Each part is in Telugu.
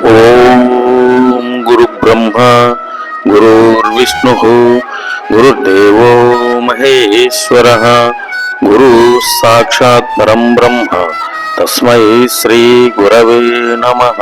ఓం గురు బ్రహ్మ గురుర్విష్ణు గురుర్దేవో మహేశ్వరః గురు సాక్షాత్ పరం బ్రహ్మ తస్మై శ్రీ గురవే నమః.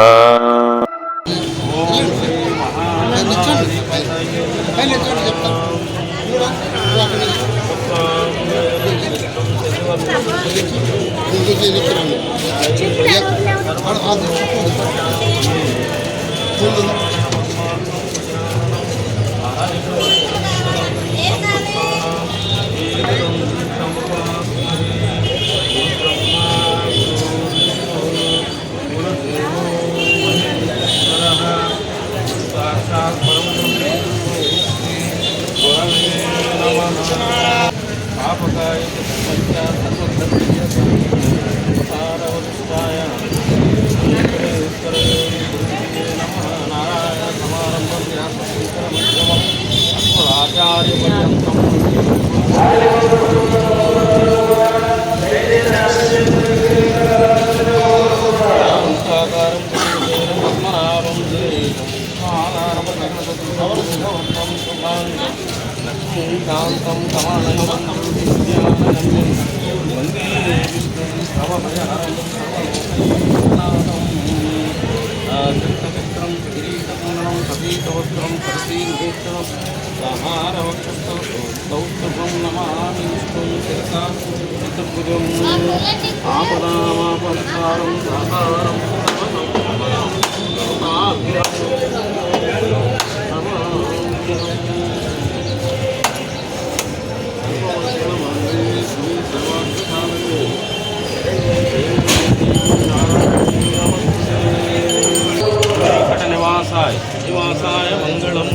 నివాసాయ మంగళం.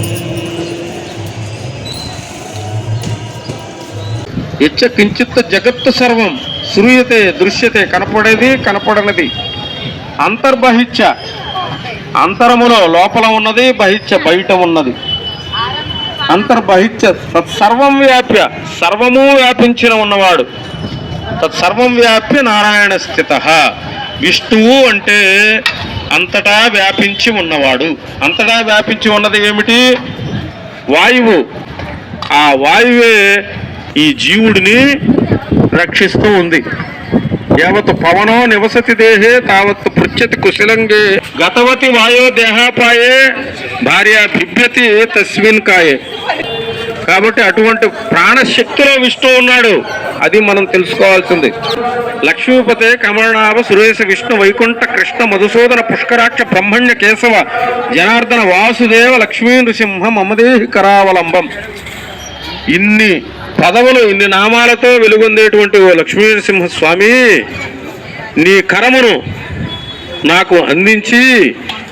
యచ్చ కించిత్ జగత్తు సర్వం శ్రూయతే దృశ్యతే, కనపడేది కనపడనిది. అంతర్బహిత్య, అంతరములో లోపల ఉన్నది, బహిత్య బయట ఉన్నది. అంతర్బహిత్య తత్సర్వం వ్యాప్య, సర్వము వ్యాపించిన ఉన్నవాడు. తత్సర్వం వ్యాప్య నారాయణ స్థిత. విష్ణువు అంటే అంతటా వ్యాపించి ఉన్నవాడు. అంతటా వ్యాపించి ఉన్నది ఏమిటి? వాయువు. ఆ వాయువే ఈ జీవుడిని రక్షిస్తూ ఉంది. యావత్ పవనో నివసతి దేహే తావత్ పృచ్చతి కుశలంగే గతవతి వాయో దేహాపాయే భార్య బిభ్యతి తస్మిన్ కాయే. కాబట్టి అటువంటి ప్రాణశక్తిలో విష్ణువు ఉన్నాడు. అది మనం తెలుసుకోవాల్సింది. లక్ష్మీపతే కమలనాభ సురేశ విష్ణు వైకుంఠ కృష్ణ మధుసూదన పుష్కరాక్ష బ్రహ్మణ్య కేశవ జనార్దన వాసుదేవ లక్ష్మీ నృసింహ మమదేహి కరావలంబం. ఇన్ని పదవులు, ఇన్ని నామాలతో వెలుగొందేటువంటి ఓ లక్ష్మీ నృసింహ స్వామి, నీ కరమును నాకు అందించి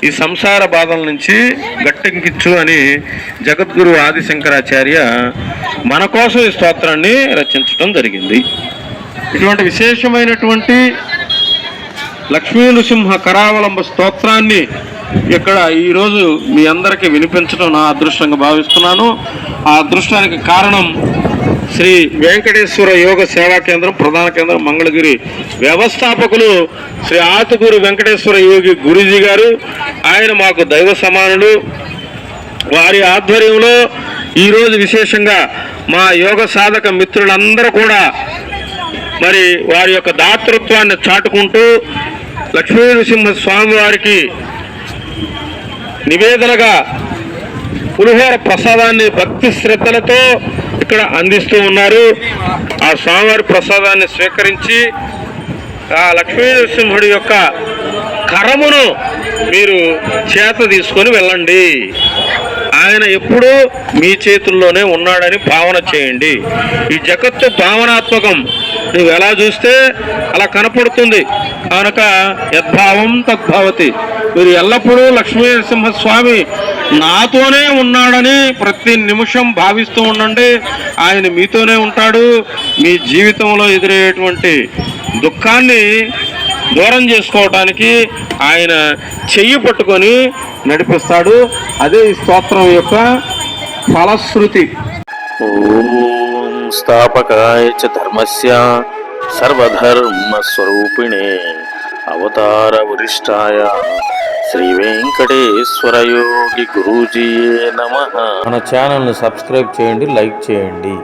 ఈ సంసార బాధల నుంచి గట్టెక్కించు అని జగద్గురు ఆదిశంకరాచార్య మన కోసం ఈ స్తోత్రాన్ని రచించడం జరిగింది. ఇటువంటి విశేషమైనటువంటి లక్ష్మీ నృసింహ కరావలంబ స్తోత్రాన్ని ఇక్కడ ఈరోజు మీ అందరికీ వినిపించడం నా అదృష్టంగా భావిస్తున్నాను. ఆ అదృష్టానికి కారణం శ్రీ వెంకటేశ్వర యోగ సేవా కేంద్రం ప్రధాన కేంద్రం మంగళగిరి వ్యవస్థాపకులు శ్రీ ఆతుకూరు వెంకటేశ్వర యోగి గురూజీ గారు. ఆయన మాకు దైవ సమానులు. వారి ఆధ్వర్యంలో ఈరోజు విశేషంగా మా యోగ సాధక మిత్రులందరూ కూడా మరి వారి యొక్క దాతృత్వాన్ని చాటుకుంటూ లక్ష్మీ నృసింహ స్వామి వారికి నివేదనగా పులిహోర ప్రసాదాన్ని భక్తి శ్రద్ధలతో ఇక్కడ అందిస్తూ ఉన్నారు. ఆ స్వామివారి ప్రసాదాన్ని స్వీకరించి ఆ లక్ష్మీ నరసింహుడి యొక్క కరమును మీరు చేత తీసుకొని వెళ్ళండి. ఆయన ఎప్పుడూ మీ చేతుల్లోనే ఉన్నాడని భావన చేయండి. ఈ జగత్తు భావనాత్మకం. నువ్వు ఎలా చూస్తే అలా కనపడుతుంది కనుక యద్భావం తద్భవతి. మీరు ఎల్లప్పుడూ లక్ష్మీ నరసింహస్వామి నాతోనే ఉన్నాడని ప్రతి నిమిషం భావిస్తూ ఉండండి. ఆయన మీతోనే ఉంటాడు. మీ జీవితంలో ఎదురయ్యేటువంటి దుఃఖాన్ని దూరం చేసుకోవటానికి ఆయన చెయ్యి పట్టుకొని నడిపిస్తాడు. అదే ఈ స్తోత్రం యొక్క ఫలశ్రుతి. ఓం స్థాపకాయ చ ధర్మస్య సర్వధర్మ స్వరూపిణే అవతార వరిష్టాయ శ్రీ వెంకటేశ్వర యోగి గురూజీయే నమః. మన ఛానల్ని సబ్స్క్రైబ్ చేయండి, లైక్ చేయండి.